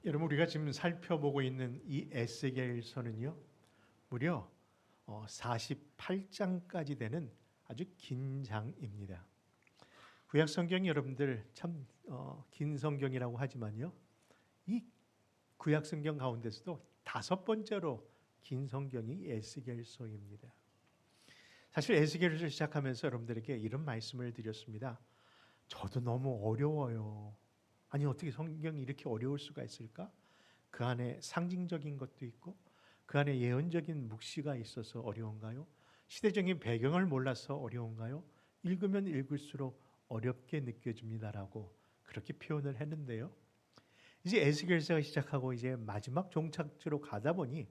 여러분, 우리가 지금 살펴보고 있는 이 에스겔서는요, 무려 48장까지 되는 아주 긴 장입니다. 구약 성경 여러분들 참 긴 성경이라고 하지만요, 이 구약 성경 가운데서도 5번째로 긴 성경이 에스겔서입니다. 사실 에스겔을 시작하면서 여러분들에게 이런 말씀을 드렸습니다. 저도 너무 어려워요. 아니, 어떻게 성경이 이렇게 어려울 수가 있을까? 그 안에 상징적인 것도 있고 그 안에 예언적인 묵시가 있어서 어려운가요? 시대적인 배경을 몰라서 어려운가요? 읽으면 읽을수록 어렵게 느껴집니다라고 그렇게 표현을 했는데요. 이제 에스겔서가 시작하고 이제 마지막 종착지로 가다 보니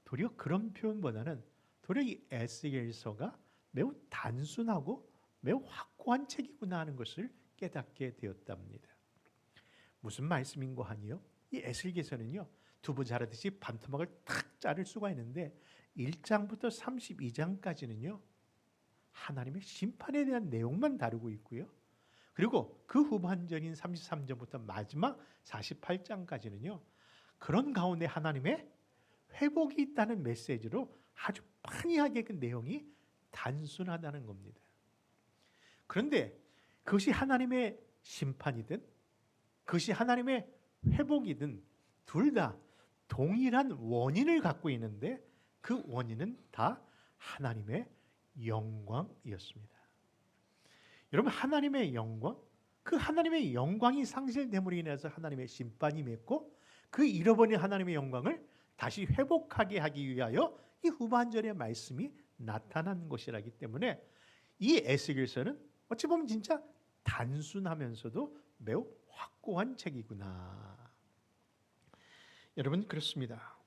도리어 그런 표현보다는 도리어 이 에스겔서가 매우 단순하고 매우 확고한 책이구나 하는 것을 깨닫게 되었답니다. 무슨 말씀인고 하니요? 이 에스겔서는요, 두부 자르듯이 반토막을 탁 자를 수가 있는데 1장부터 32장까지는요 하나님의 심판에 대한 내용만 다루고 있고요, 그리고 그 후반전인 33장부터 마지막 48장까지는요 그런 가운데 하나님의 회복이 있다는 메시지로 아주 판이하게 그 내용이 단순하다는 겁니다. 그런데 그것이 하나님의 심판이든 그것이 하나님의 회복이든 둘 다 동일한 원인을 갖고 있는데 그 원인은 다 하나님의 영광이었습니다. 여러분, 하나님의 영광, 그 하나님의 영광이 상실됨으로 인해서 하나님의 심판이 맺고 그 잃어버린 하나님의 영광을 다시 회복하게 하기 위하여 이 후반절의 말씀이 나타난 것이라기 때문에 이 에스겔서는 어찌 보면 진짜 단순하면서도 매우 확고한 책이구나. 여러분, 그렇습니다.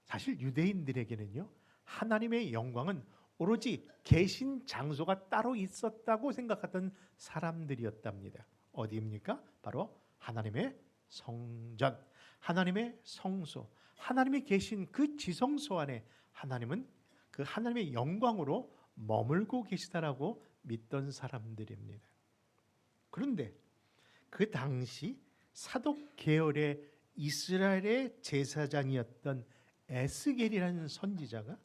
사실 유대인들에게는요, 하나님의 영광은 오로지 계신 장소가 따로 있었다고 생각하던 사람들이었답니다. 어디입니까? 바로 하나님의 성전, 하나님의 성소, 하나님이 계신 그 지성소 안에 하나님은 그 하나님의 영광으로 머물고 계시다라고 믿던 사람들입니다. 그런데 그 당시 사독 계열의 이스라엘의 제사장이었던 에스겔이라는 선지자가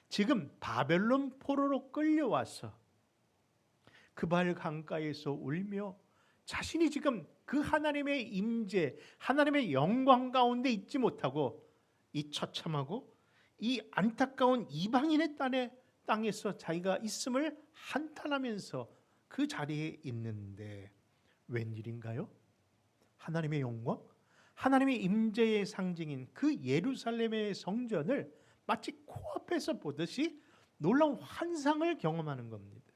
지금 바벨론 포로로 끌려와서 그발 강가에서 울며 자신이 지금 그 하나님의 임재, 하나님의 영광 가운데 있지 못하고 이 처참하고 이 안타까운 이방인의 땅에서 자기가 있음을 한탄하면서 그 자리에 있는데 웬일인가요? 하나님의 영광, 하나님의 임재의 상징인 그 예루살렘의 성전을 마치 코앞에서 보듯이 놀라운 환상을 경험하는 겁니다.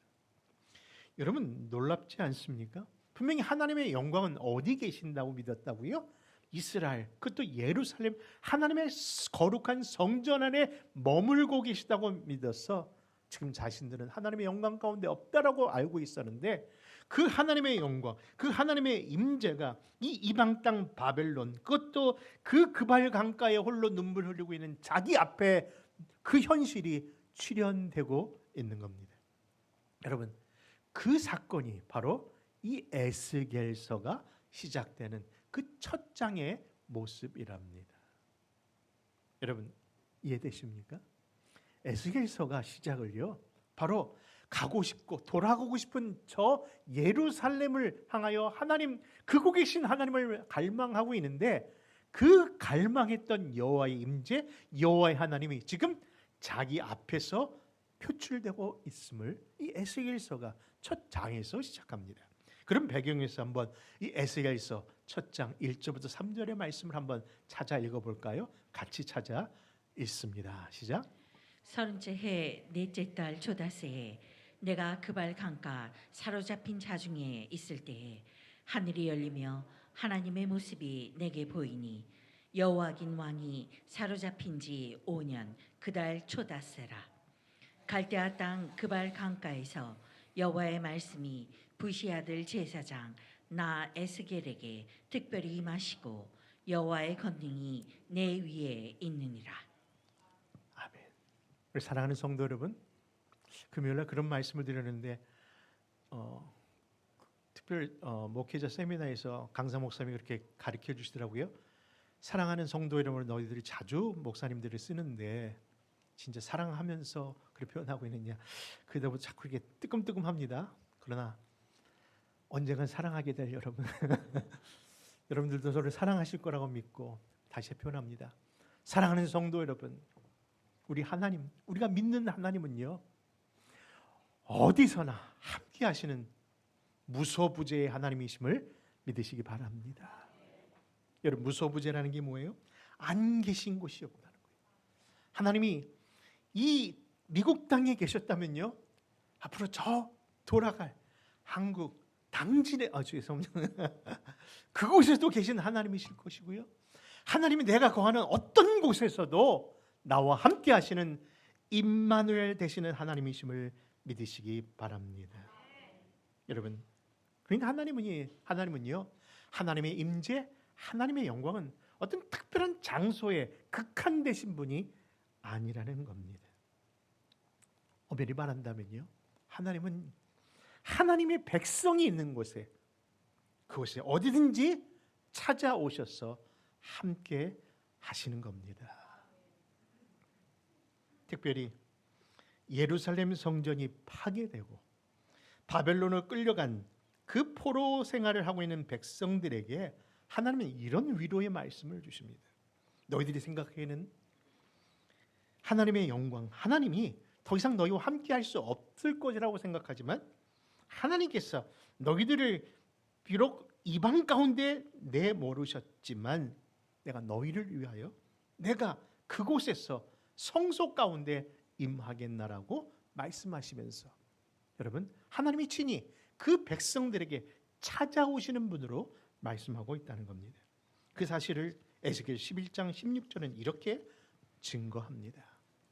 여러분, 놀랍지 않습니까? 분명히 하나님의 영광은 어디 계신다고 믿었다고요? 이스라엘, 그것도 예루살렘, 하나님의 거룩한 성전 안에 머물고 계시다고 믿어서 지금 자신들은 하나님의 영광 가운데 없다라고 알고 있었는데 그 하나님의 영광, 그 하나님의 임재가 이 이방 땅 바벨론, 그것도 그 그발 강가에 홀로 눈물 흘리고 있는 자기 앞에 그 현실이 출현되고 있는 겁니다. 여러분, 그 사건이 바로 이 에스겔서가 시작되는 그 첫 장의 모습이랍니다. 여러분, 이해되십니까? 에스겔서가 시작을요, 바로 가고 싶고 돌아가고 싶은 저 예루살렘을 향하여 하나님, 그곳 계신 하나님을 갈망하고 있는데 그 갈망했던 여호와의 임재, 여호와의 하나님이 지금 자기 앞에서 표출되고 있음을 이 에스겔서가 첫 장에서 시작합니다. 그럼 배경에서 한번 이 에스겔서 첫 장 1절부터 3절의 말씀을 한번 찾아 읽어볼까요? 같이 찾아 읽습니다. 시작. 30째 해 넷째 달 조다새에 내가 그발 강가 사로잡힌 자 중에 있을 때에 하늘이 열리며 하나님의 모습이 내게 보이니 여호와긴 왕이 사로잡힌 지 5년 그달 초다새라. 갈대아 땅 그발 강가에서 여호와의 말씀이 부시 아들 제사장 나 에스겔에게 특별히 임하시고 여호와의 권능이 내 위에 있느니라. 아멘. 우리 사랑하는 성도 여러분, 금요일날 그런 말씀을 드렸는데 특별 목회자 세미나에서 강사 목사님이 그렇게 가르쳐 주시더라고요. 사랑하는 성도 여러분, 너희들이 자주 목사님들을 쓰는데 진짜 사랑하면서 그렇게 표현하고 있느냐, 그러다 보면 자꾸 이게 뜨끔뜨끔합니다. 그러나 언젠간 사랑하게 될 여러분 여러분들도 저를 사랑하실 거라고 믿고 다시 표현합니다. 사랑하는 성도 여러분, 우리 하나님, 우리가 믿는 하나님은요, 어디서나 함께 하시는 무소부재의 하나님이심을 믿으시기 바랍니다. 여러분, 무소부재라는 게 뭐예요? 안 계신 곳이 없다는 거예요. 하나님이 이 미국 땅에 계셨다면요, 앞으로 저 돌아갈 한국 당진에 죄송합니다. 그곳에도 계신 하나님이실 것이고요, 하나님이 내가 거하는 어떤 곳에서도 나와 함께 하시는 임마누엘 되시는 하나님이심을 믿으시기 바랍니다. 여러분, 그러니까 하나님은요, 하나님의 임재, 하나님의 영광은 어떤 특별한 장소에 극한되신 분이 아니라는 겁니다. 엄밀히 말한다면요, 하나님은 하나님의 백성이 있는 곳에, 그곳에 어디든지 찾아오셔서 함께 하시는 겁니다. 특별히 예루살렘 성전이 파괴되고 바벨론으로 끌려간 그 포로 생활을 하고 있는 백성들에게 하나님은 이런 위로의 말씀을 주십니다. 너희들이 생각하기에는 하나님의 영광, 하나님이 더 이상 너희와 함께 할 수 없을 것이라고 생각하지만, 하나님께서 너희들을 비록 이방 가운데 내모르셨지만 내가 너희를 위하여 내가 그곳에서 성소 가운데 임하겠나라고 말씀하시면서, 여러분, 하나님이 친히 그 백성들에게 찾아오시는 분으로 말씀하고 있다는 겁니다. 그 사실을 에스겔 11장 16절은 이렇게 증거합니다.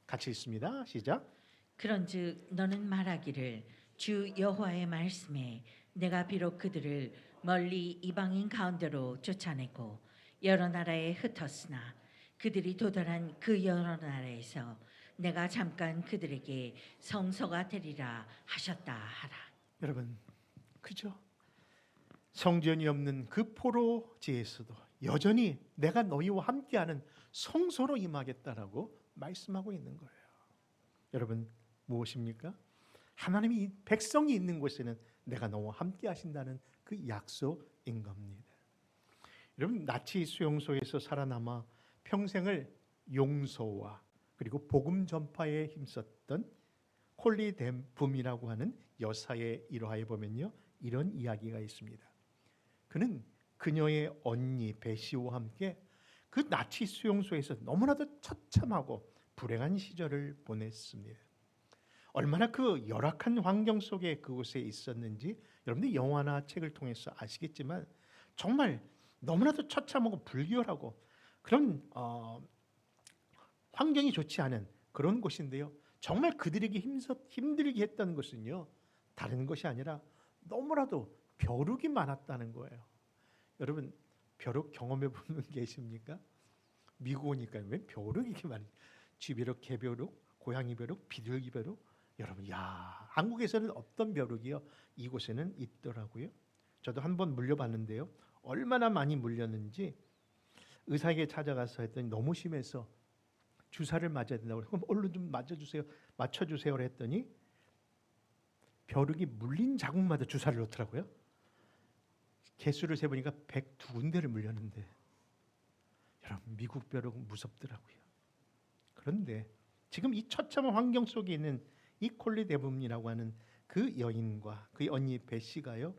같이 읽습니다. 시작. 그런즉 너는 말하기를 주 여호와의 말씀에 내가 비록 그들을 멀리 이방인 가운데로 쫓아내고 여러 나라에 흩었으나 그들이 도달한 그 여러 나라에서 내가 잠깐 그들에게 성소가 되리라 하셨다 하라. 여러분, 그죠? 성전이 없는 그 포로지에서도 여전히 내가 너희와 함께하는 성소로 임하겠다라고 말씀하고 있는 거예요. 여러분, 무엇입니까? 하나님이 백성이 있는 곳에는 내가 너와 함께 하신다는 그 약속인 겁니다. 여러분, 나치 수용소에서 살아남아 평생을 용서와 그리고 복음 전파에 힘썼던 콜리 댐붐이라고 하는 여사의 일화에 보면요, 이런 이야기가 있습니다. 그는 그녀의 언니 베시와 함께 그 나치 수용소에서 너무나도 처참하고 불행한 시절을 보냈습니다. 얼마나 그 열악한 환경 속에 그곳에 있었는지 여러분들 영화나 책을 통해서 아시겠지만, 정말 너무나도 처참하고 불결하고 그런 환경이 좋지 않은 그런 곳인데요, 정말 그들에게 힘들게 했던 것은요, 다른 것이 아니라 너무나도 벼룩이 많았다는 거예요. 여러분, 벼룩 경험해 본 분 계십니까? 미국 오니까 왜 벼룩이 이렇게 많이, 쥐벼룩, 개벼룩, 고양이 벼룩, 비둘기 벼룩. 여러분, 야, 한국에서는 없던 벼룩이요, 이곳에는 있더라고요. 저도 한번 물려봤는데요, 얼마나 많이 물렸는지 의사에게 찾아가서 했더니 너무 심해서 주사를 맞아야 된다고, 그럼 얼른 좀 맞춰주세요 했더니 벼룩이 물린 자국마다 주사를 놓더라고요. 개수를 세보니까 102군데를 물렸는데, 여러분, 미국 벼룩 무섭더라고요. 그런데 지금 이 처참한 환경 속에 있는 이 콜리 데붐이라고 하는 그 여인과 그의 언니 베시가요,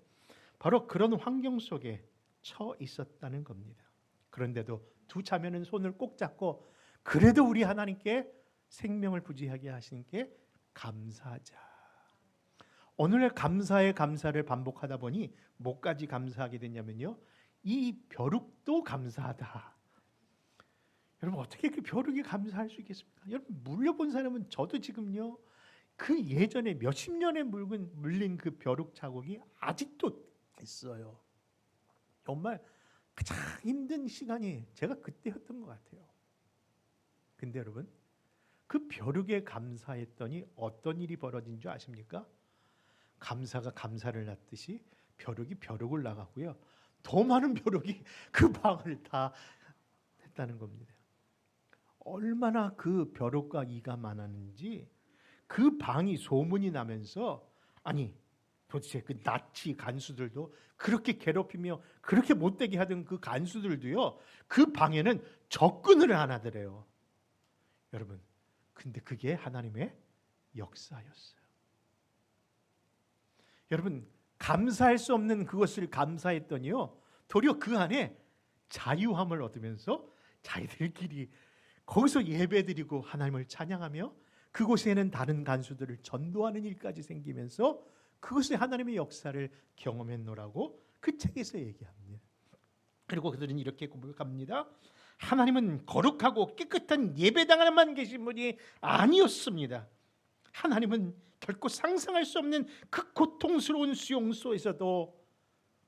바로 그런 환경 속에 처 있었다는 겁니다. 그런데도 두 자매는 손을 꼭 잡고, 그래도 우리 하나님께 생명을 부지하게 하시니께 감사하자. 오늘 감사의 감사를 반복하다 보니 뭐까지 감사하게 됐냐면요, 이 벼룩도 감사하다. 여러분, 어떻게 그 벼룩이 감사할 수 있겠습니까? 여러분, 물려본 사람은, 저도 지금요, 그 예전에 몇십 년에 물린 그 벼룩 자국이 아직도 있어요. 정말 가장 힘든 시간이 제가 그때였던 것 같아요. 근데 여러분, 그 벼룩에 감사했더니 어떤 일이 벌어진 줄 아십니까? 감사가 감사를 낳듯이 벼룩이 벼룩을 나가고요, 더 많은 벼룩이 그 방을 다 갔다는 겁니다. 얼마나 그 벼룩과 이가 많았는지 그 방이 소문이 나면서, 아니 도대체 그 나치 간수들도 그렇게 괴롭히며 그렇게 못되게 하던 그 간수들도요, 그 방에는 접근을 안 하더래요. 여러분, 근데 그게 하나님의 역사였어요. 여러분, 감사할 수 없는 그것을 감사했더니요, 도리어 그 안에 자유함을 얻으면서 자기들끼리 거기서 예배드리고 하나님을 찬양하며 그곳에는 다른 간수들을 전도하는 일까지 생기면서 그것이 하나님의 역사를 경험했노라고 그 책에서 얘기합니다. 그리고 그들은 이렇게 고백합니다. 하나님은 거룩하고 깨끗한 예배당에만 계신 분이 아니었습니다. 하나님은 결코 상상할 수 없는 그 고통스러운 수용소에서도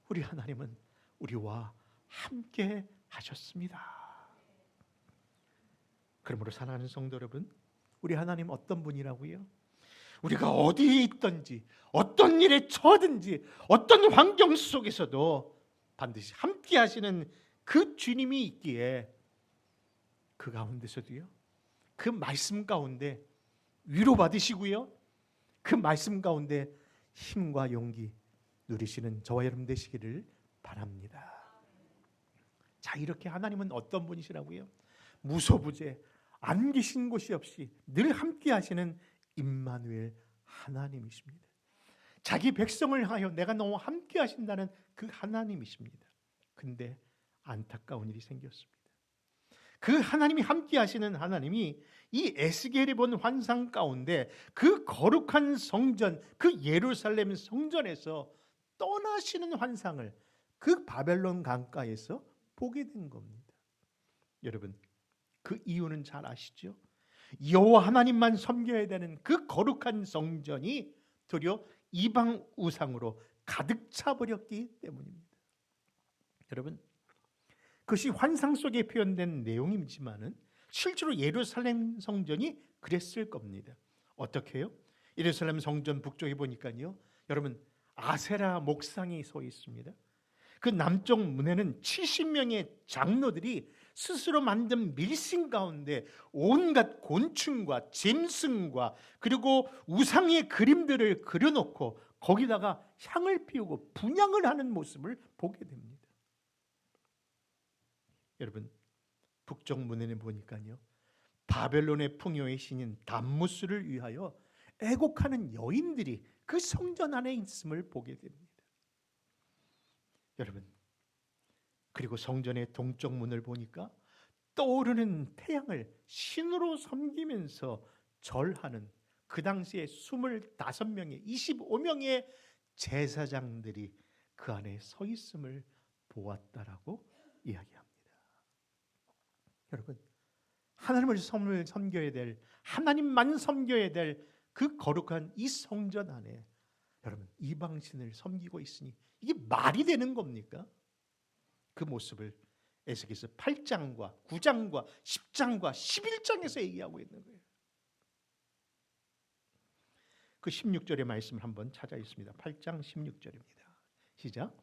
우리 하나님은 우리와 함께 하셨습니다. 그러므로 사랑하는 성도 여러분, 우리 하나님 어떤 분이라고요? 우리가 어디에 있든지 어떤 일에 처하든지 어떤 환경 속에서도 반드시 함께 하시는 그 주님이 있기에 그 가운데서도요, 그 말씀 가운데 위로받으시고요, 그 말씀 가운데 힘과 용기 누리시는 저와 여러분 되시기를 바랍니다. 자, 이렇게 하나님은 어떤 분이시라고요? 무소부재, 안 계신 곳이 없이 늘 함께 하시는 임마누엘 하나님이십니다. 자기 백성을 하여 내가 너무 함께 하신다는 그 하나님이십니다. 근데 안타까운 일이 생겼습니다. 그 하나님이 함께 하시는 하나님이 이 에스겔이 본 환상 가운데 그 거룩한 성전, 그 예루살렘 성전에서 떠나시는 환상을 그 바벨론 강가에서 보게 된 겁니다. 여러분, 그 이유는 잘 아시죠? 여호와 하나님만 섬겨야 되는 그 거룩한 성전이 도리어 이방 우상으로 가득 차버렸기 때문입니다. 여러분, 그것이 환상 속에 표현된 내용이지만은 실제로 예루살렘 성전이 그랬을 겁니다. 어떻게 해요? 예루살렘 성전 북쪽에 보니까요, 여러분, 아세라 목상이 서 있습니다. 그 남쪽 문에는 70명의 장로들이 스스로 만든 밀신 가운데 온갖 곤충과 짐승과 그리고 우상의 그림들을 그려놓고 거기다가 향을 피우고 분향을 하는 모습을 보게 됩니다. 여러분, 북쪽 문에는 보니까요, 바벨론의 풍요의 신인 담무스를 위하여 애곡하는 여인들이 그 성전 안에 있음을 보게 됩니다. 여러분, 그리고 성전의 동쪽 문을 보니까 떠오르는 태양을 신으로 섬기면서 절하는 그 당시에 25명의 25명의 제사장들이 그 안에 서 있음을 보았다라고 이야기합니다. 여러분, 하나님을 섬겨야 될, 하나님만 섬겨야 될 그 거룩한 이 성전 안에 여러분, 이방신을 섬기고 있으니 이게 말이 되는 겁니까? 그 모습을 에스겔서 8장과 9장과 10장과 11장에서 얘기하고 있는 거예요. 그 16절의 말씀을 한번 찾아 있습니다. 8장 16절입니다. 시작.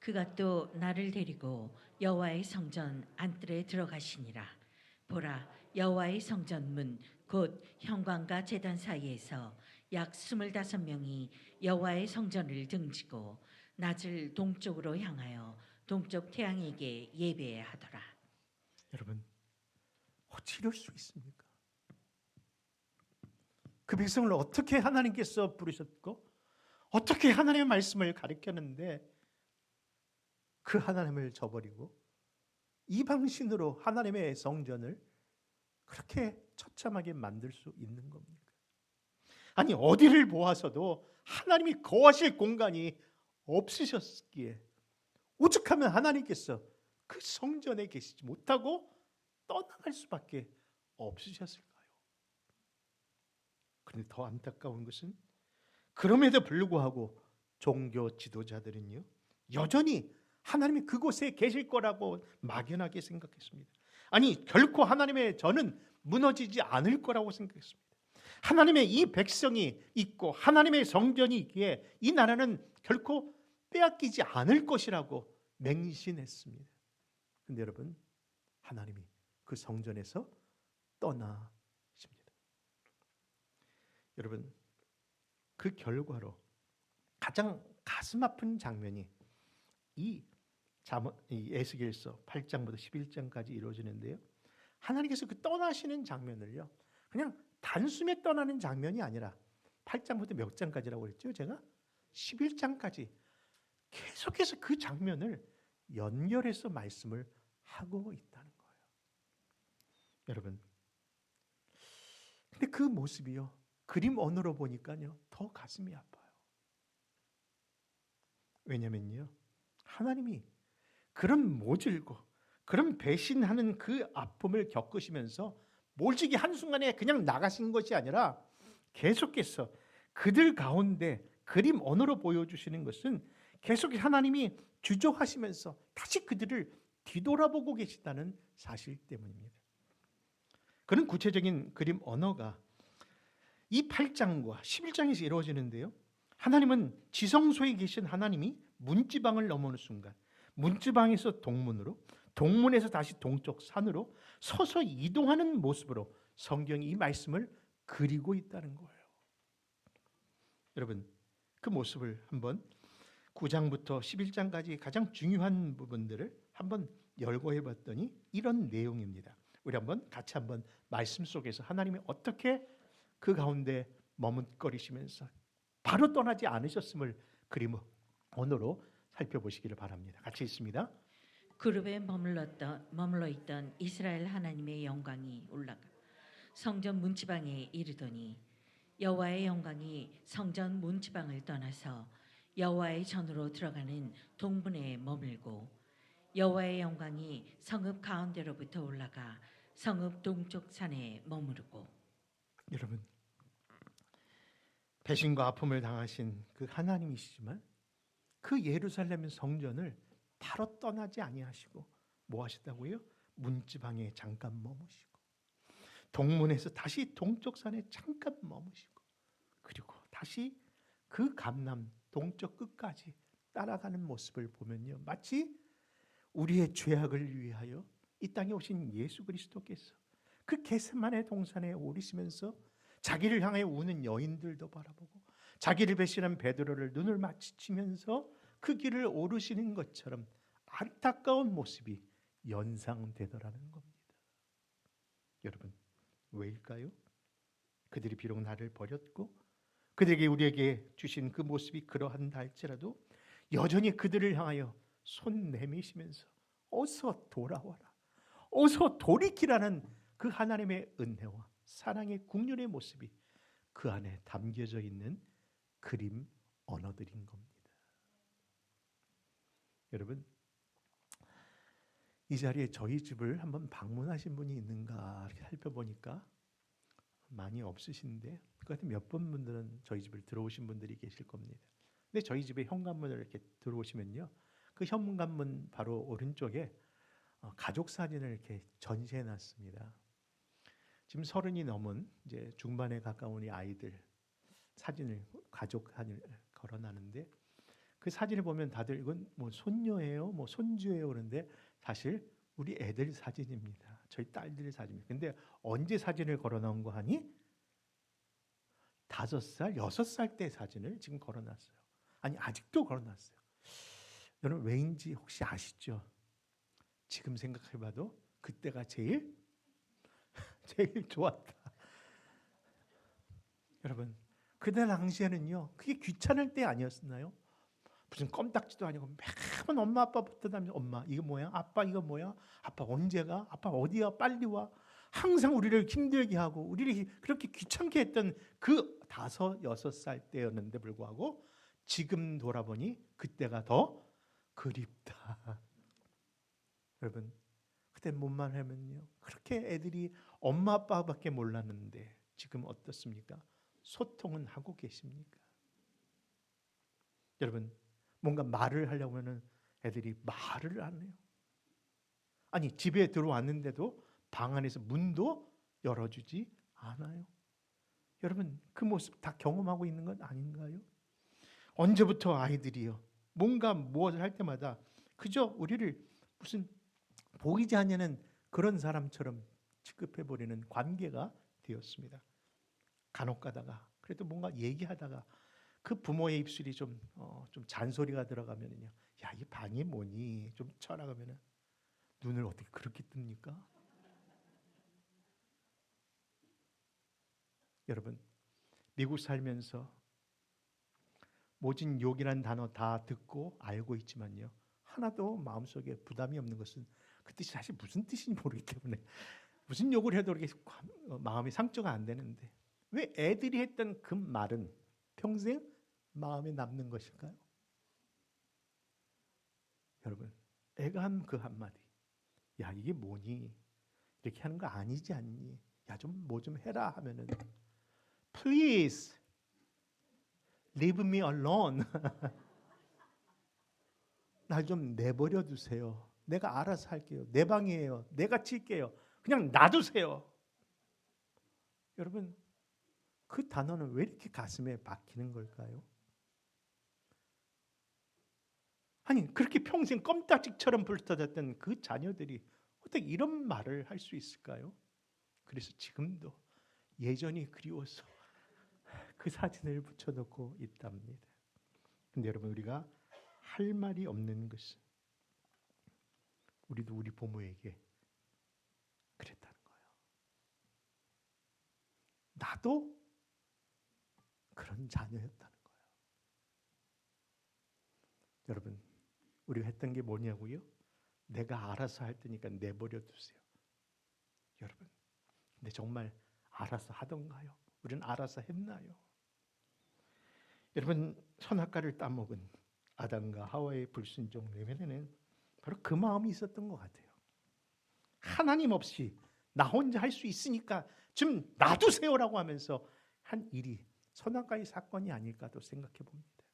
그가 또 나를 데리고 여호와의 성전 안뜰에 들어가시니라. 보라, 여호와의 성전 문 곧 현관과 제단 사이에서 약 25명이 여호와의 성전을 등지고 낯을 동쪽으로 향하여 동쪽 태양에게 예배하더라. 여러분, 어찌 이럴 수 있습니까? 그 백성을 어떻게 하나님께서 부르셨고 어떻게 하나님의 말씀을 가르쳤는데 그 하나님을 저버리고 이방신으로 하나님의 성전을 그렇게 처참하게 만들 수 있는 겁니까? 아니, 어디를 보아서도 하나님이 거하실 공간이 없으셨기에 오죽하면 하나님께서 그 성전에 계시지 못하고 떠나갈 수밖에 없으셨을까요? 그런데 더 안타까운 것은 그럼에도 불구하고 종교 지도자들은요, 여전히 하나님이 그곳에 계실 거라고 막연하게 생각했습니다. 아니, 결코 하나님의 전은 무너지지 않을 거라고 생각했습니다. 하나님의 이 백성이 있고 하나님의 성전이 있기에 이 나라는 결코 빼앗기지 않을 것이라고 맹신했습니다. 근데 여러분, 하나님이 그 성전에서 떠나십니다. 여러분, 그 결과로 가장 가슴 아픈 장면이 이 에스겔서 8장부터 11장까지 이루어지는데요. 하나님께서 그 떠나시는 장면을요, 그냥 단숨에 떠나는 장면이 아니라 8장부터 몇 장까지라고 했죠? 제가 11장까지 계속해서 그 장면을 연결해서 말씀을 하고 있다는 거예요. 여러분, 근데 그 모습이요, 그림 언어로 보니까요 더 가슴이 아파요. 왜냐면요, 하나님이 그런 모질고 그런 배신하는 그 아픔을 겪으시면서 몰직이 한순간에 그냥 나가신 것이 아니라 계속해서 그들 가운데 그림 언어로 보여주시는 것은 계속 하나님이 주저하시면서 다시 그들을 뒤돌아보고 계시다는 사실 때문입니다. 그런 구체적인 그림 언어가 이 8장과 11장에서 이루어지는데요. 하나님은 지성소에 계신 하나님이 문지방을 넘어오는 순간, 문지방에서 동문으로, 동문에서 다시 동쪽 산으로 서서 이동하는 모습으로 성경이 이 말씀을 그리고 있다는 거예요. 여러분, 그 모습을 한번 9장부터 11장까지 가장 중요한 부분들을 한번 열거해 봤더니 이런 내용입니다. 우리 한번 같이 한번 말씀 속에서 하나님이 어떻게 그 가운데 머뭇거리시면서 바로 떠나지 않으셨음을 그림 언어로 살펴보시기를 바랍니다. 같이 있습니다. 그룹에 머물러 있던 이스라엘 하나님의 영광이 올라가 성전 문지방에 이르더니 여호와의 영광이 성전 문지방을 떠나서 여호와의 전으로 들어가는 동문에 머물고 여호와의 영광이 성읍 가운데로부터 올라가 성읍 동쪽 산에 머무르고. 여러분, 배신과 아픔을 당하신 그 하나님이시지만 그 예루살렘 성전을 바로 떠나지 아니하시고 뭐 하시다고요? 문지방에 잠깐 머무시고 동문에서 다시 동쪽 산에 잠깐 머무시고 그리고 다시 그 감람 동쪽 끝까지 따라가는 모습을 보면요, 마치 우리의 죄악을 위하여 이 땅에 오신 예수 그리스도께서 그 겟세마네 동산에 오르시면서 자기를 향해 우는 여인들도 바라보고 자기를 배신한 베드로를 눈을 마주치면서 그 길을 오르시는 것처럼 안타까운 모습이 연상되더라는 겁니다. 여러분, 왜일까요? 그들이 비록 나를 버렸고 그들에게 우리에게 주신 그 모습이 그러한다 할지라도 여전히 그들을 향하여 손 내미시면서 어서 돌아와라, 어서 돌이키라는 그 하나님의 은혜와 사랑의 국률의 모습이 그 안에 담겨져 있는 그림 언어들인 겁니다. 여러분, 이 자리에 저희 집을 한번 방문하신 분이 있는가 이렇게 살펴보니까 많이 없으신데 그 같은 몇 분들은 저희 집을 들어오신 분들이 계실 겁니다. 근데 저희 집에 현관문을 이렇게 들어오시면요, 그 현관문 바로 오른쪽에 가족 사진을 이렇게 전시해 놨습니다. 지금 30이 넘은 이제 중반에 가까운 이 아이들 사진을, 가족 사진을 걸어놨는데 그 사진을 보면 다들 이건 뭐 손녀예요, 뭐 손주예요 그러는데 사실 우리 애들 사진입니다. 저희 딸들 사진입니다. 근데 언제 사진을 걸어놓은 거 하니? 5살, 6살 때 사진을 지금 걸어놨어요. 아니, 아직도 걸어놨어요. 여러분, 왜인지 혹시 아시죠? 지금 생각해봐도 그때가 제일 좋았다. 여러분, 그때 당시에는요, 그게 귀찮을 때 아니었나요? 무슨 껌딱지도 아니고 매번 엄마 아빠 붙어다니면서 엄마 이거 뭐야? 아빠 이거 뭐야? 아빠 언제 가? 아빠 어디야? 빨리 와. 항상 우리를 힘들게 하고 우리를 그렇게 귀찮게 했던 그 5, 6살 때였는데 불구하고 지금 돌아보니 그때가 더 그립다. 여러분, 그때 몸만 하면요, 그렇게 애들이 엄마 아빠밖에 몰랐는데 지금 어떻습니까? 소통은 하고 계십니까? 여러분, 뭔가 말을 하려고 하면 애들이 말을 안 해요. 아니, 집에 들어왔는데도 방 안에서 문도 열어주지 않아요. 여러분, 그 모습 다 경험하고 있는 건 아닌가요? 언제부터 아이들이요, 뭔가 무엇을 할 때마다 그저 우리를 무슨 보이지 않는 그런 사람처럼 취급해 버리는 관계가 되었습니다. 간혹 가다가 그래도 뭔가 얘기하다가 그 부모의 입술이 좀 잔소리가 들어가면은요, 야, 이 방이 뭐니? 좀 쳐나가면은 눈을 어떻게 그렇게 뜹니까? 여러분, 미국 살면서 모진 욕이란 단어 다 듣고 알고 있지만요, 하나도 마음속에 부담이 없는 것은 그 뜻이 사실 무슨 뜻인지 모르기 때문에 무슨 욕을 해도 이렇게 마음이 상처가 안 되는데, 왜 애들이 했던 그 말은 평생 마음에 남는 것일까요? 여러분, 애가 한 그 한마디, 야, 이게 뭐니? 이렇게 하는 거 아니지 않니? 야, 좀 뭐 좀 해라 하면은 Please leave me alone. 날 좀 내버려 두세요. 내가 알아서 할게요. 내 방이에요. 내가 칠게요. 그냥 놔두세요. 여러분, 그 단어는 왜 이렇게 가슴에 박히는 걸까요? 아니, 그렇게 평생 껌딱지처럼 불타졌던 그 자녀들이 어떻게 이런 말을 할 수 있을까요? 그래서 지금도 예전이 그리워서 그 사진을 붙여놓고 있답니다. 근데 여러분, 우리가 할 말이 없는 것은 우리도 우리 부모에게 그랬다는 거예요. 나도 그런 자녀였다는 거예요. 여러분, 우리가 했던 게 뭐냐고요? 내가 알아서 할 테니까 내버려 두세요. 여러분, 근데 정말 알아서 하던가요? 우리는 알아서 했나요? 여러분, 선악과를 따먹은 아담과 하와의 불순종 내면에는 바로 그 마음이 있었던 것 같아요. 하나님 없이 나 혼자 할 수 있으니까 좀 놔두세요라고 하면서 한 일이 선악과의 사건이 아닐까도 생각해 봅니다.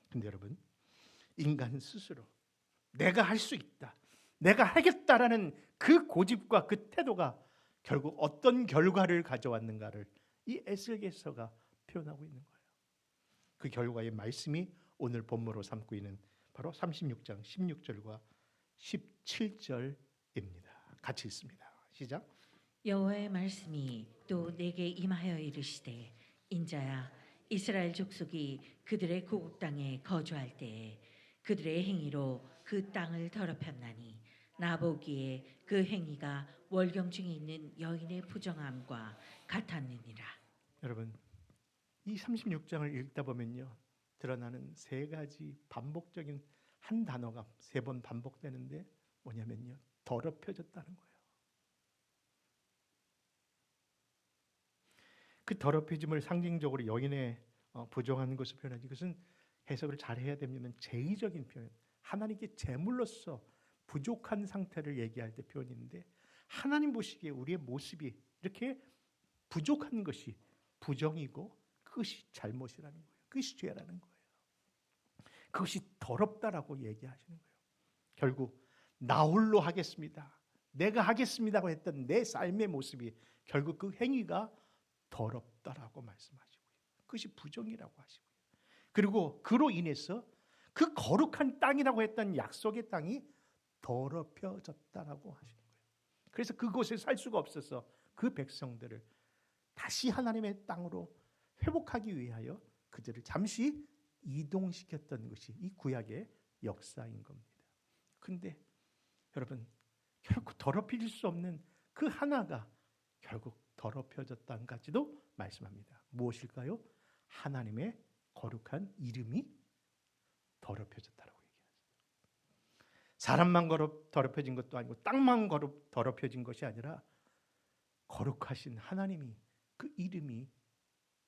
근데 여러분, 인간 스스로 내가 할 수 있다, 내가 하겠다라는 그 고집과 그 태도가 결국 어떤 결과를 가져왔는가를 이 에스겔서가 표현하고 있는 거예요. 그 결과의 말씀이 오늘 본문으로 삼고 있는 바로 36장 16절과 17절입니다. 같이 읽습니다. 시작. 여호와의 말씀이 또 내게 임하여 이르시되 인자야, 이스라엘 족속이 그들의 고국 땅에 거주할 때에 그들의 행위로 그 땅을 더럽혔나니 나 보기에 그 행위가 월경 중에 있는 여인의 부정함과 같았느니라. 여러분, 이 36장을 읽다 보면요, 드러나는 세 가지 반복적인 한 단어가 세 번 반복되는데 뭐냐면요, 더럽혀졌다는 거예요. 그 더럽혀짐을 상징적으로 여인의 부정한 것을 표현하지, 이것은 해석을 잘 해야 되면 제의적인 표현, 하나님께 제물로서 부족한 상태를 얘기할 때 표현인데, 하나님 보시기에 우리의 모습이 이렇게 부족한 것이 부정이고 그것이 잘못이라는 거예요. 그것이 죄라는 거예요. 그것이 더럽다라고 얘기하시는 거예요. 결국 나 홀로 하겠습니다, 내가 하겠습니다고 했던 내 삶의 모습이 결국 그 행위가 더럽다라고 말씀하시고요. 그것이 부정이라고 하시고요. 그리고 그로 인해서 그 거룩한 땅이라고 했던 약속의 땅이 더럽혀졌다라고 하시는 거예요. 그래서 그곳에 살 수가 없어서 그 백성들을 다시 하나님의 땅으로 회복하기 위하여 그들을 잠시 이동시켰던 것이 이 구약의 역사인 겁니다. 근데 여러분, 결국 더럽힐 수 없는 그 하나가 결국 더럽혀졌다는까지도 말씀합니다. 무엇일까요? 하나님의 거룩한 이름이 더럽혀졌다라고 얘기하죠. 사람만 더럽혀진 것도 아니고 땅만 더럽혀진 것이 아니라 거룩하신 하나님이, 그 이름이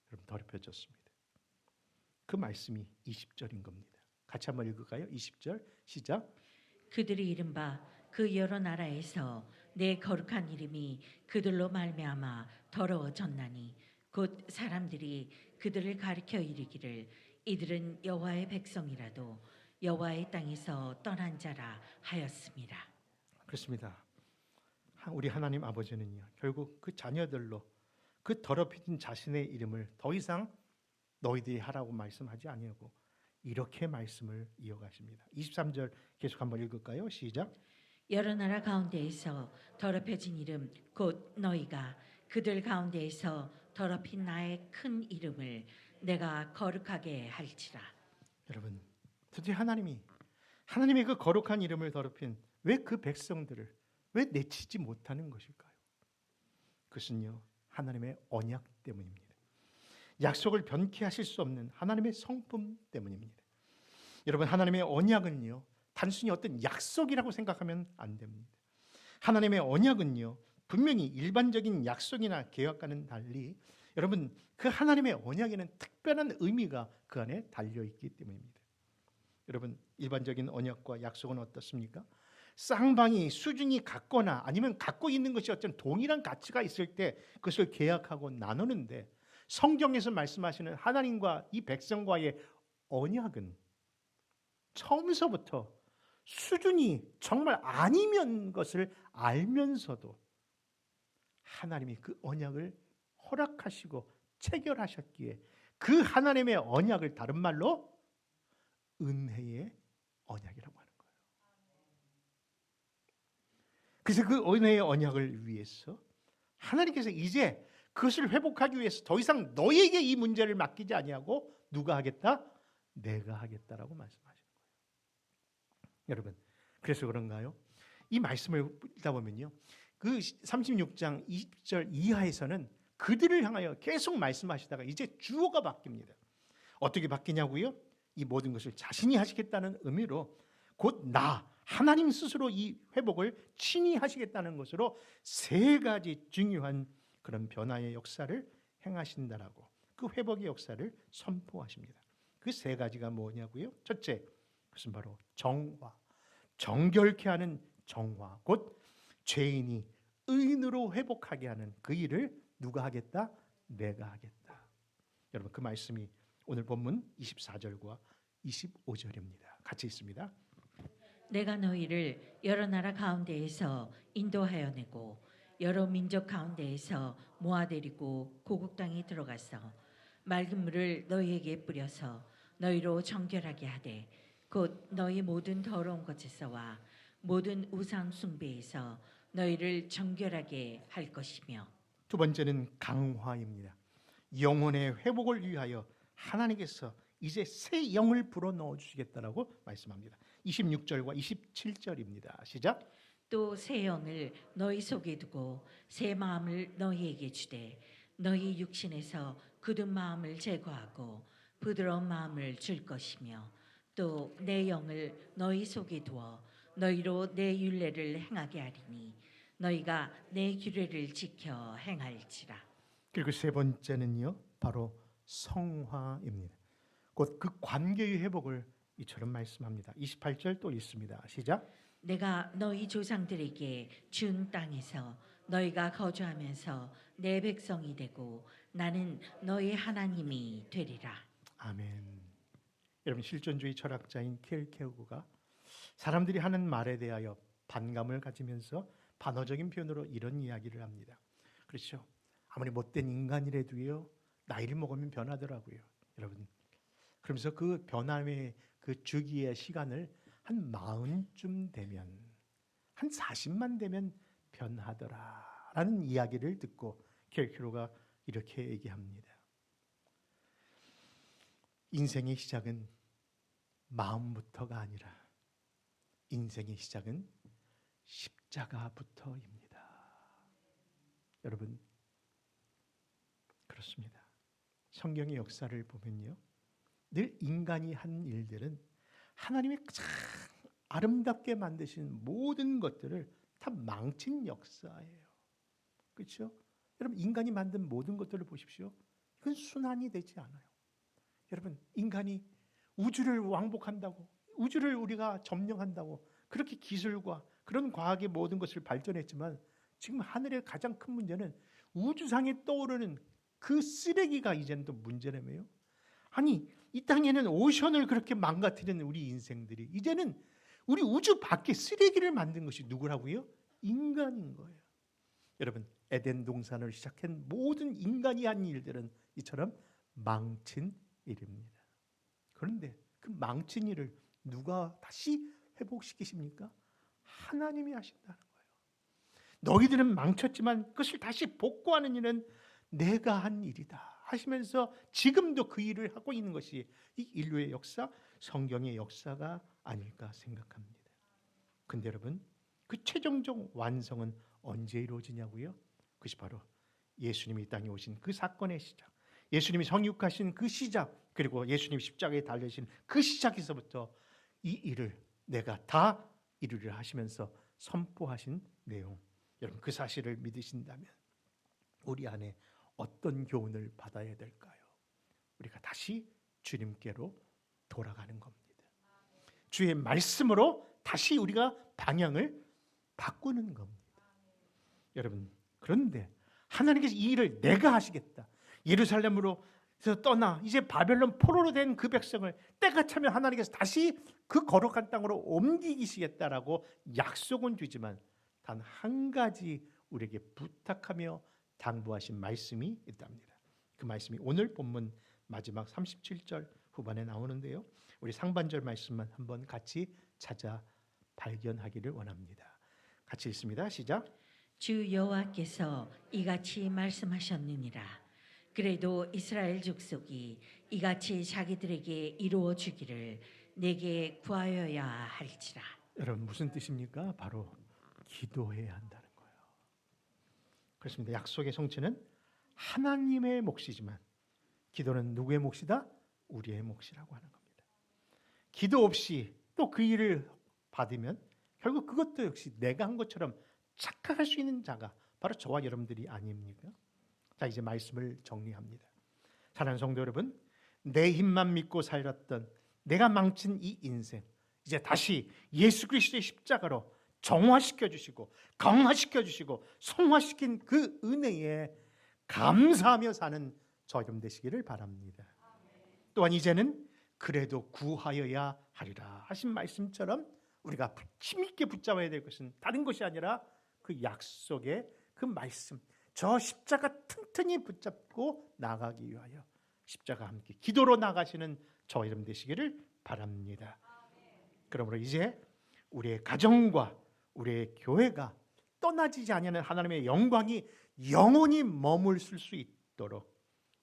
여러분 더럽혀졌습니다. 그 말씀이 20절인 겁니다. 같이 한번 읽을까요? 20절 시작. 그들이 이른바 그 여러 나라에서 내 거룩한 이름이 그들로 말미암아 더러워졌나니 곧 사람들이 그들을 가리켜 이르기를 이들은 여호와의 백성이라도 여호와의 땅에서 떠난 자라 하였습니다. 그렇습니다. 우리 하나님 아버지는요, 결국 그 자녀들로 그 더럽혀진 자신의 이름을 더 이상 너희들이 하라고 말씀하지 아니하고 이렇게 말씀을 이어가십니다. 23절 계속 한번 읽을까요? 시작. 여러 나라 가운데에서 더럽혀진 이름 곧 너희가 그들 가운데에서 더럽힌 나의 큰 이름을 내가 거룩하게 할지라. 여러분, 도대체 하나님의 그 거룩한 이름을 더럽힌 왜 그 백성들을 왜 내치지 못하는 것일까요? 그것은요, 하나님의 언약 때문입니다. 약속을 변케 하실 수 없는 하나님의 성품 때문입니다. 여러분, 하나님의 언약은요, 단순히 어떤 약속이라고 생각하면 안 됩니다. 하나님의 언약은요, 분명히 일반적인 약속이나 계약과는 달리 여러분, 그 하나님의 언약에는 특별한 의미가 그 안에 달려 있기 때문입니다. 여러분, 일반적인 언약과 약속은 어떻습니까? 쌍방이 수준이 같거나 아니면 갖고 있는 것이 어떤 동일한 가치가 있을 때 그것을 계약하고 나누는데, 성경에서 말씀하시는 하나님과 이 백성과의 언약은 처음서부터 수준이 정말 아니면 것을 알면서도 하나님이 그 언약을 허락하시고 체결하셨기에 그 하나님의 언약을 다른 말로 은혜의 언약이라고 하는 거예요. 그래서 그 은혜의 언약을 위해서 하나님께서 이제 그것을 회복하기 위해서 더 이상 너에게 이 문제를 맡기지 아니하고 누가 하겠다? 내가 하겠다라고 말씀하시는 거예요. 여러분, 그래서 그런가요? 이 말씀을 읽다 보면요, 그 36장 20절 이하에서는 그들을 향하여 계속 말씀하시다가 이제 주어가 바뀝니다. 어떻게 바뀌냐고요? 이 모든 것을 자신이 하시겠다는 의미로 곧 하나님 스스로 이 회복을 친히 하시겠다는 것으로 세 가지 중요한 그런 변화의 역사를 행하신다라고 그 회복의 역사를 선포하십니다. 그 세 가지가 뭐냐고요? 첫째, 그것은 바로 정화, 정결케 하는 정화, 곧 죄인이 의인으로 회복하게 하는 그 일을 누가 하겠다? 내가 하겠다. 여러분, 그 말씀이 오늘 본문 24절과 25절입니다. 같이 있습니다. 내가 너희를 여러 나라 가운데에서 인도하여 내고 여러 민족 가운데에서 모아들이고 고국 땅에 들어가서 맑은 물을 너희에게 뿌려서 너희로 정결하게 하되 곧 너희 모든 더러운 것에서와 모든 우상 숭배에서 너희를 정결하게 할 것이며, 두 번째는 강화입니다. 영혼의 회복을 위하여 하나님께서 이제 새 영을 불어넣어 주시겠다라고 말씀합니다. 26절과 27절입니다. 시작. 또 새 영을 너희 속에 두고 새 마음을 너희에게 주되 너희 육신에서 굳은 마음을 제거하고 부드러운 마음을 줄 것이며, 또 내 영을 너희 속에 두어 너희로 내 율례를 행하게 하리니 너희가 내 규례를 지켜 행할지라. 그리고 세 번째는요, 바로 성화입니다. 곧 그 관계의 회복을 이처럼 말씀합니다. 28절 또 있습니다. 시작. 내가 너희 조상들에게 준 땅에서 너희가 거주하면서 내 백성이 되고 나는 너희 하나님이 되리라. 아멘. 여러분, 실존주의 철학자인 켈케우그가 사람들이 하는 말에 대하여 반감을 가지면서 반어적인 표현으로 이런 이야기를 합니다. 그렇죠. 아무리 못된 인간이라도요, 나이를 먹으면 변하더라고요. 여러분, 그러면서 그 변함의 그 주기의 시간을 한 40쯤 되면, 한 40만 되면 변하더라라는 이야기를 듣고 켈케우그가 이렇게 얘기합니다. 인생의 시작은 마음부터가 아니라 인생의 시작은 십자가부터입니다. 여러분, 그렇습니다. 성경의 역사를 보면요, 늘 인간이 한 일들은 하나님이 가장 아름답게 만드신 모든 것들을 다 망친 역사예요. 그렇죠? 여러분, 인간이 만든 모든 것들을 보십시오. 이건 순환이 되지 않아요. 여러분, 인간이 우주를 왕복한다고, 우주를 우리가 점령한다고 그렇게 기술과 그런 과학의 모든 것을 발전했지만 지금 하늘의 가장 큰 문제는 우주상에 떠오르는 그 쓰레기가 이제는 또 문제라며요. 아니, 이 땅에는 오션을 그렇게 망가뜨리는 우리 인생들이 이제는 우리 우주 밖에 쓰레기를 만든 것이 누구라고요? 인간인 거예요. 여러분, 에덴 동산을 시작한 모든 인간이 한 일들은 이처럼 망친 일입니다. 그런데 그 망친 일을 누가 다시 회복시키십니까? 하나님이 하신다는 거예요. 너희들은 망쳤지만 그것을 다시 복구하는 일은 내가 한 일이다 하시면서 지금도 그 일을 하고 있는 것이 이 인류의 역사, 성경의 역사가 아닐까 생각합니다. 근데 여러분, 그 최종적 완성은 언제 이루어지냐고요? 그것이 바로 예수님이 이 땅에 오신 그 사건의 시작, 예수님이 성육하신 그 시작, 그리고 예수님이 십자가에 달리신 그 시작에서부터 이 일을 내가 다 이루리라 하시면서 선포하신 내용, 여러분 그 사실을 믿으신다면 우리 안에 어떤 교훈을 받아야 될까요? 우리가 다시 주님께로 돌아가는 겁니다. 주의 말씀으로 다시 우리가 방향을 바꾸는 겁니다. 여러분, 그런데 하나님께서 이 일을 내가 하시겠다, 예루살렘으로 떠나 이제 바벨론 포로로 된 그 백성을 때가 차면 하나님께서 다시 그 거룩한 땅으로 옮기시겠다라고 약속은 주지만 단 한 가지 우리에게 부탁하며 당부하신 말씀이 있답니다. 그 말씀이 오늘 본문 마지막 37절 후반에 나오는데요, 우리 상반절 말씀만 한번 같이 찾아 발견하기를 원합니다. 같이 읽습니다. 시작. 주 여호와께서 이같이 말씀하셨느니라. 그래도 이스라엘 족속이 이같이 자기들에게 이루어 주기를 내게 구하여야 할지라. 여러분 무슨 뜻입니까? 바로 기도해야 한다는 거예요. 그렇습니다. 약속의 성취는 하나님의 몫이지만 기도는 누구의 몫이다? 우리의 몫이라고 하는 겁니다. 기도 없이 또 그 일을 받으면 결국 그것도 역시 내가 한 것처럼 착각할 수 있는 자가 바로 저와 여러분들이 아닙니까? 자, 이제 말씀을 정리합니다. 사랑하는 성도 여러분, 내 힘만 믿고 살았던 내가 망친 이 인생, 이제 다시 예수 그리스도의 십자가로 정화시켜 주시고 강화시켜 주시고 성화시킨 그 은혜에 감사하며 사는 저 여러분 되시기를 바랍니다. 또한 이제는 그래도 구하여야 하리라 하신 말씀처럼 우리가 힘있게 붙잡아야 될 것은 다른 것이 아니라 그 약속의 그 말씀, 저 십자가 튼튼히 붙잡고 나가기 위하여 십자가 함께 기도로 나가시는 저 여러분 되시기를 바랍니다. 그러므로 이제 우리의 가정과 우리의 교회가 떠나지지 않는 하나님의 영광이 영원히 머물실 수 있도록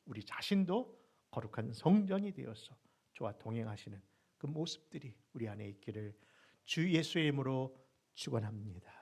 우리 자신도 거룩한 성전이 되어서 저와 동행하시는 그 모습들이 우리 안에 있기를 주 예수의 이름으로 축원합니다.